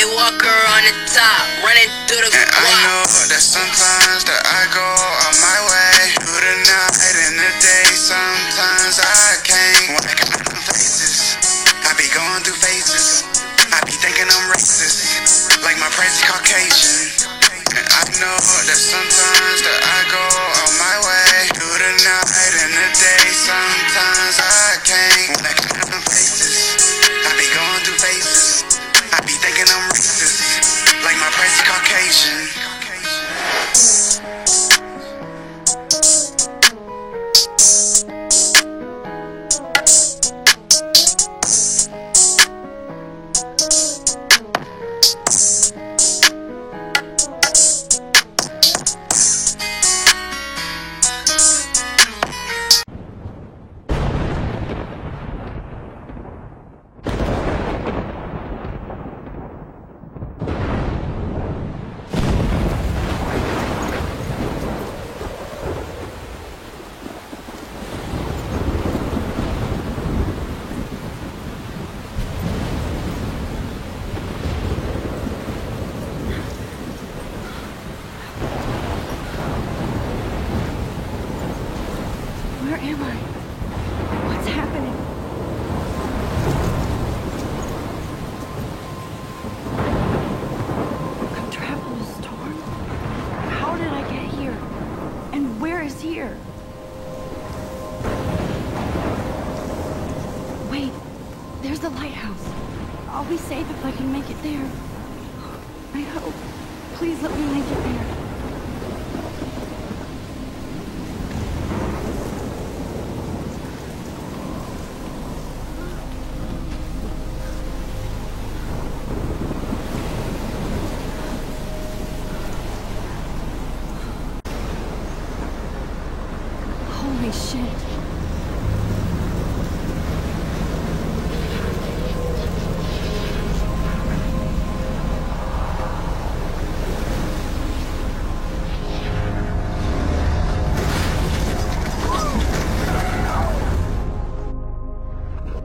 Walker on the top, running through the and I know that sometimes that I go on my way through the night and the day. Sometimes I can't. When I got them faces, I be going through phases. I be thinking I'm racist, like my friends Caucasian. And I know that sometimes that I go on my way through the night and the day. Sometimes I can't. When I got them faces, I be going through phases. I be thinking I'm racist, like my friends Caucasian. Where am I? What's happening? I'm trapped in a storm? How did I get here? And where is here? Wait, there's the lighthouse. I'll be safe if I can make it there. I hope. Please let me make it there. Holy shit.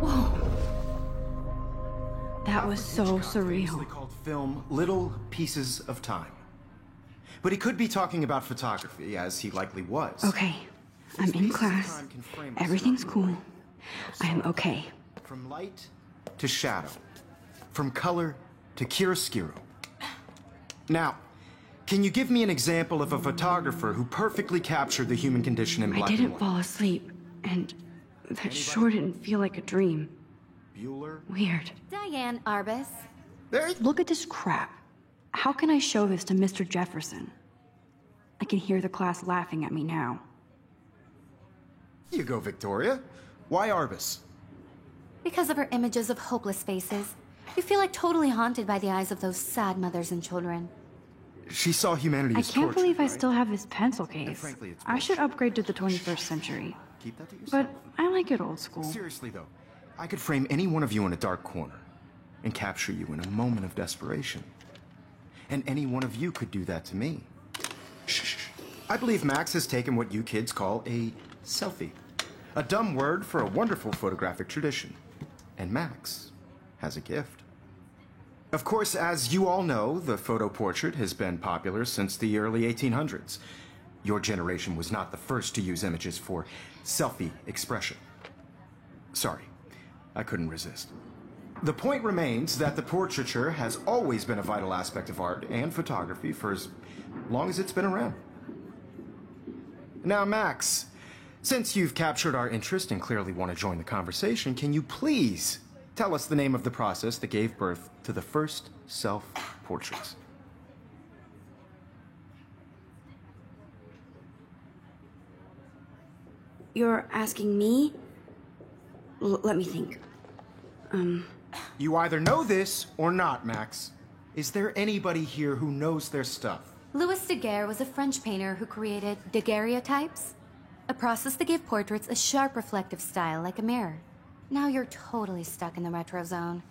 Whoa. That was so surreal. Called film Little Pieces of Time. But he could be talking about photography, as he likely was. Okay, I'm in class. Everything's cool. I am okay. From light to shadow. From color to chiaroscuro. Now, can you give me an example of a photographer who perfectly captured the human condition in black I and didn't white? fall asleep, and that sure didn't feel like a dream. Bueller? Weird. Diane Arbus. Look at this crap. How can I show this to Mr. Jefferson? I can hear the class laughing at me now. Here you go, Victoria. Why Arbus? Because of her images of hopeless faces, you feel like totally haunted by the eyes of those sad mothers and children. She saw humanity I as can't torture, believe I right? still have this pencil case. frankly, it's I should upgrade to the 21st century. Keep that to yourself. But I like it old school. Seriously, though, I could frame any one of you in a dark corner and capture you in a moment of desperation. And any one of you could do that to me. Shh. I believe Max has taken what you kids call a selfie. A dumb word for a wonderful photographic tradition. And Max has a gift. Of course, as you all know, the photo portrait has been popular since the early 1800s. Your generation was not the first to use images for selfie expression. Sorry, I couldn't resist. The point remains that the portraiture has always been a vital aspect of art and photography for as long as it's been around. Now, Max, since you've captured our interest and clearly want to join the conversation, can you please tell us the name of the process that gave birth to the first self-portraits? You're asking me? Let me think. You either know this or not, Max. Is there anybody here who knows their stuff? Louis Daguerre was a French painter who created daguerreotypes, a process that gave portraits a sharp reflective style like a mirror. Now you're totally stuck in the retro zone.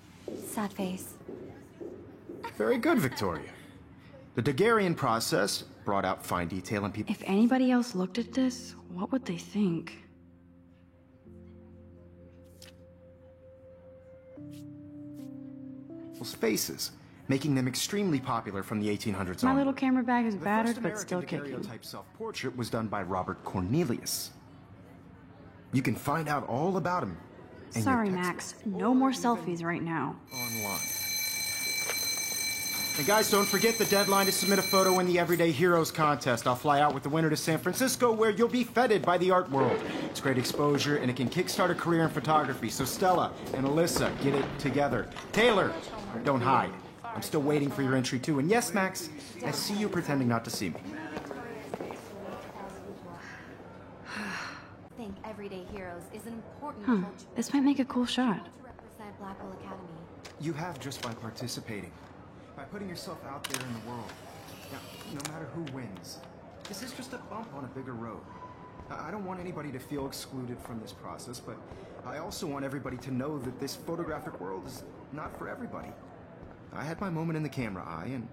Sad face. Very good, Victoria. The Daguerrean process brought out fine detail in people. If anybody else looked at this, what would they think? Faces. making them extremely popular from the 1800s My on. little camera bag is The first battered, but American still kicking. daguerreotype self-portrait was done by Robert Cornelius. You can find out all about him. in your Sorry, textbook Max. No more selfies right now. Online. And guys, don't forget the deadline to submit a photo in the Everyday Heroes contest. I'll fly out with the winner to San Francisco, where you'll be feted by the art world. It's great exposure, and it can kickstart a career in photography. So Stella and Alyssa, get it together. Taylor, don't hide. I'm still waiting for your entry, too. And yes, Max, I see you pretending not to see me. I think Everyday Heroes is an important Huh. culture This might make a cool shot. to represent Blackwell Academy. You have just by participating, by putting yourself out there in the world. Now, no matter who wins, this is just a bump on a bigger road. I don't want anybody to feel excluded from this process, but I also want everybody to know that this photographic world is not for everybody. I had my moment in the camera eye, and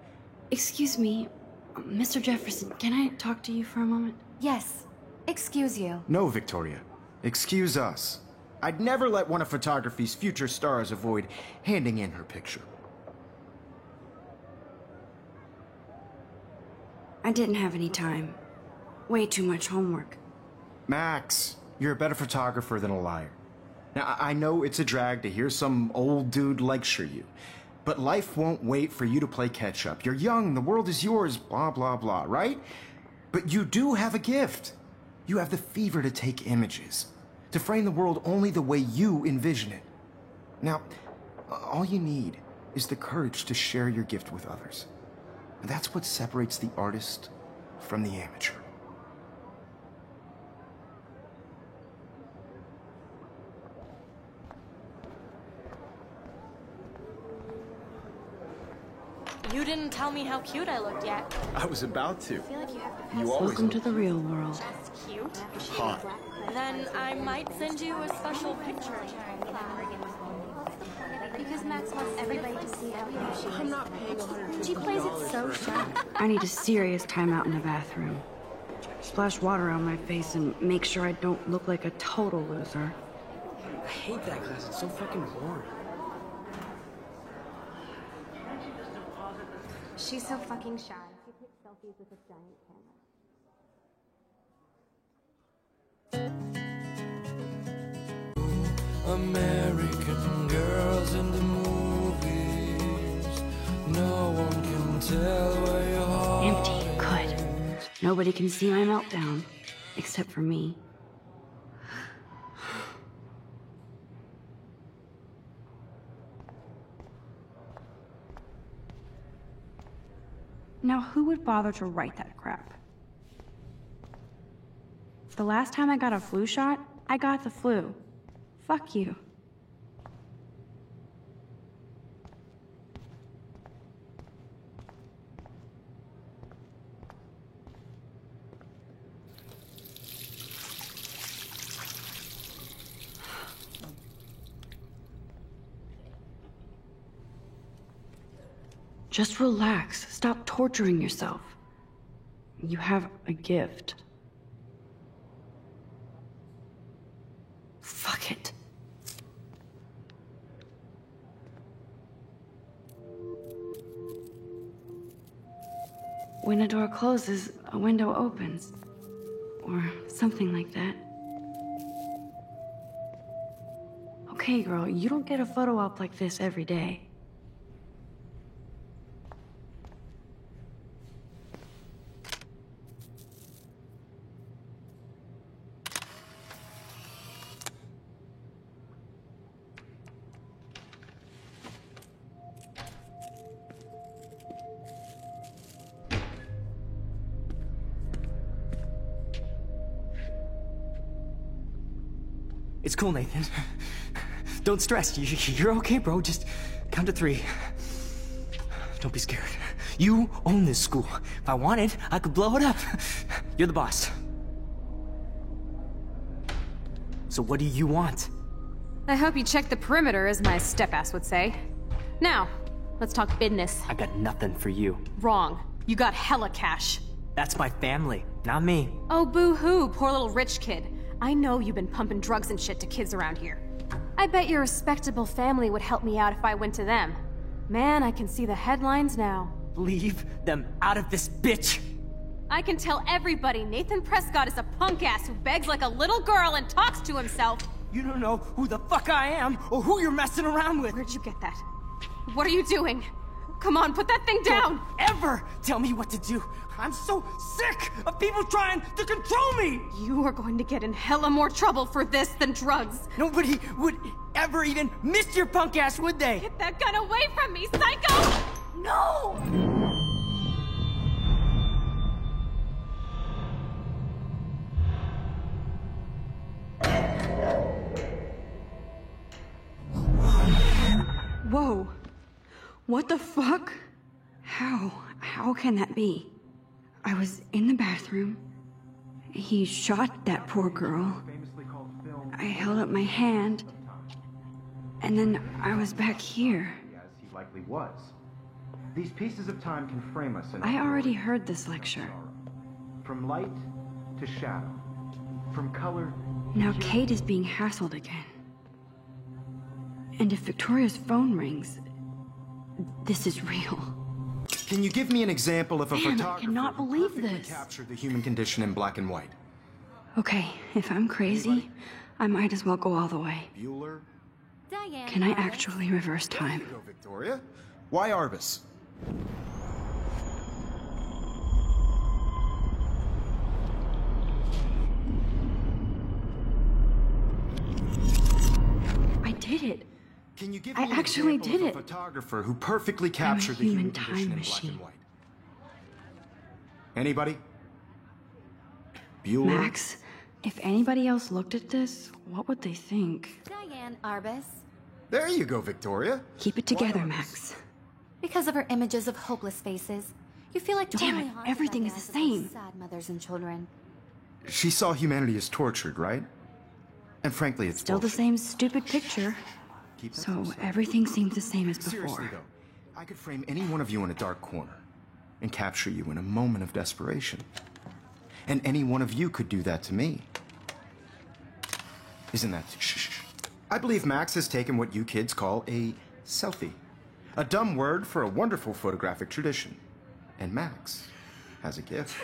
Excuse me, Mr. Jefferson, can I talk to you for a moment? Yes. Excuse you. no, Victoria, excuse us. I'd never let one of photography's future stars avoid handing in her picture. I didn't have any time. Way too much homework. Max, you're a better photographer than a liar. Now, I know it's a drag to hear some old dude lecture you, but life won't wait for you to play catch up. You're young, the world is yours, blah, blah, blah, right? But you do have a gift. You have the fever to take images, to frame the world only the way you envision it. Now, all you need is the courage to share your gift with others. And that's what separates the artist from the amateur. You didn't tell me how cute I looked yet. I was about to. I feel like you have to pass You always Welcome to the real world. That's cute. hot. Then I might send you a special picture. Because Max wants everybody to see how cute she is. I'm not paying $150. She plays it so sharp. I need a serious timeout in the bathroom. Splash water on my face and make sure I don't look like a total loser. I hate that class. It's so fucking boring. She's so fucking shy. She takes selfies with a giant camera. American girls in the movies. No one can tell where your heart Empty. Good. Nobody can see my meltdown. Except for me. Now, who would bother to write that crap? The last time I got a flu shot, I got the flu. Fuck you. Just relax. Stop torturing yourself. You have a gift. Fuck it. When a door closes, a window opens. Or something like that. Okay, girl, you don't get a photo op like this every day. It's cool, Nathan. Don't stress. You're okay, bro. Just count to 3. Don't be scared. You own this school. If I wanted, I could blow it up. You're the boss. So what do you want? I hope you check the perimeter, as my step-ass would say. Now, let's talk business. I got nothing for you. Wrong. You got hella cash. That's my family, not me. Oh, boo-hoo, poor little rich kid. I know you've been pumping drugs and shit to kids around here. I bet your respectable family would help me out if I went to them. Man, I can see the headlines now. Leave them out of this, bitch! I can tell everybody Nathan Prescott is a punk ass who begs like a little girl and talks to himself. You don't know who the fuck I am or who you're messing around with. Where'd you get that? What are you doing? Come on, put that thing down! Don't ever tell me what to do. I'm so sick of people trying to control me! You are going to get in hella more trouble for this than drugs. Nobody would ever even miss your punk ass, would they? Get that gun away from me, psycho! No! Whoa. What the fuck? How can that be? I was in the bathroom. He shot that poor girl. I held up my hand. And then I was back here. As he likely was. These pieces of time can frame us in I already heard this lecture. From light to shadow. From color. Now Kate is being hassled again. And if Victoria's phone rings, this is real. Can you give me an example of a Damn, I photographer cannot who believe perfectly this. captured the human condition in black and white? Okay, if I'm crazy, I might as well go all the way. Bueller? Diane. Can I Arbus. actually reverse time? There you go, Victoria. Why Arbus? I did it. Can you give I me an actually example did of a it. photographer who perfectly captured the human human condition time in black machine. and white? Anybody? Bueller? Max, if anybody else looked at this, what would they think? Diane Arbus. There you go, Victoria. Keep it together, Why Arbus? Max. Because of her images of hopeless faces, you feel like Damn totally it, haunted everything by is the the eyes of those same. sad mothers and children. She saw humanity as tortured, right? And frankly, it's Still the bullshit. same stupid picture. Keep that to So yourself. everything seems the same as Seriously, before. though, I could frame any one of you in a dark corner and capture you in a moment of desperation. And any one of you could do that to me. Isn't that... Shh. I believe Max has taken what you kids call a selfie. A dumb word for a wonderful photographic tradition. And Max has a gift.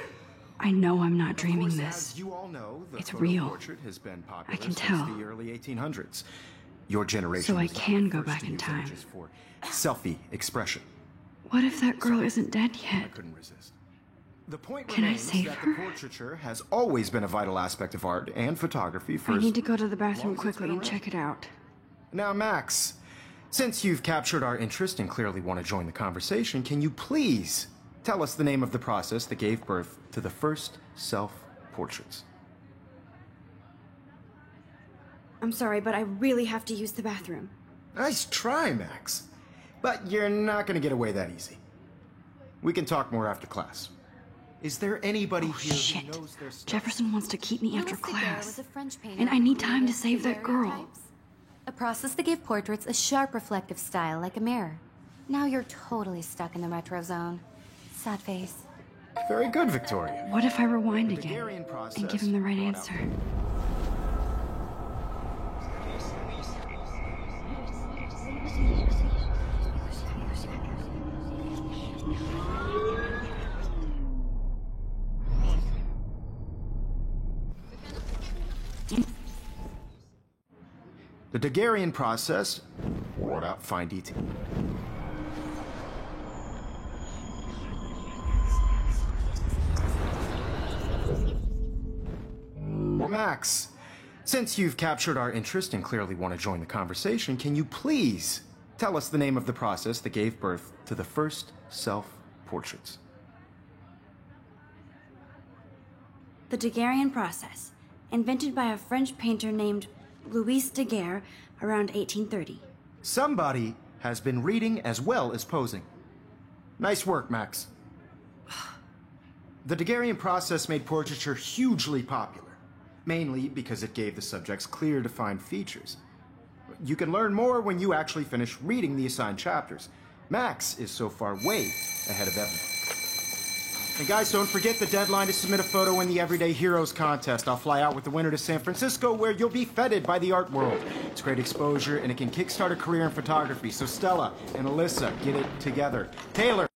I know I'm not dreaming Of course, this. as you all know, the It's photo real. portrait has been popular I can since tell. the early 1800s. Your generation So I was not can the go first back to in use time. images for selfie expression. What if that girl isn't dead I yet? couldn't resist. The point Can I remains save that her? the portraiture has always been a vital aspect of art and photography for I as need to go to the bathroom long as it's quickly been and around. check it out. Now, Max, since you've captured our interest and clearly want to join the conversation, can you please tell us the name of the process that gave birth to the first self-portraits? I'm sorry, but I really have to use the bathroom. Nice try, Max. But you're not going to get away that easy. We can talk more after class. Is there anybody Oh, here shit. who knows their stuff? Jefferson wants to keep me after Louis Daguerre class. was a French painter And I need who time to created save that girl. daguerreotypes, a process that gave portraits a sharp reflective style like a mirror. Now you're totally stuck in the retro zone. Sad face. Very good, Victoria. What if I rewind The again Daguerrean process and give him the right brought out- answer? The Daguerrean process brought out fine detail. Max, since you've captured our interest and clearly want to join the conversation, can you please tell us the name of the process that gave birth to the first self-portraits? The Daguerrean process, invented by a French painter named Louis Daguerre around 1830. Somebody has been reading as well as posing. Nice work, Max. The Daguerrean process made portraiture hugely popular, mainly because it gave the subjects clear, defined features. You can learn more when you actually finish reading the assigned chapters. Max is so far way ahead of everyone. And guys, don't forget the deadline to submit a photo in the Everyday Heroes contest. I'll fly out with the winner to San Francisco, where you'll be feted by the art world. It's great exposure, and it can kickstart a career in photography. So Stella and Alyssa, get it together. Taylor,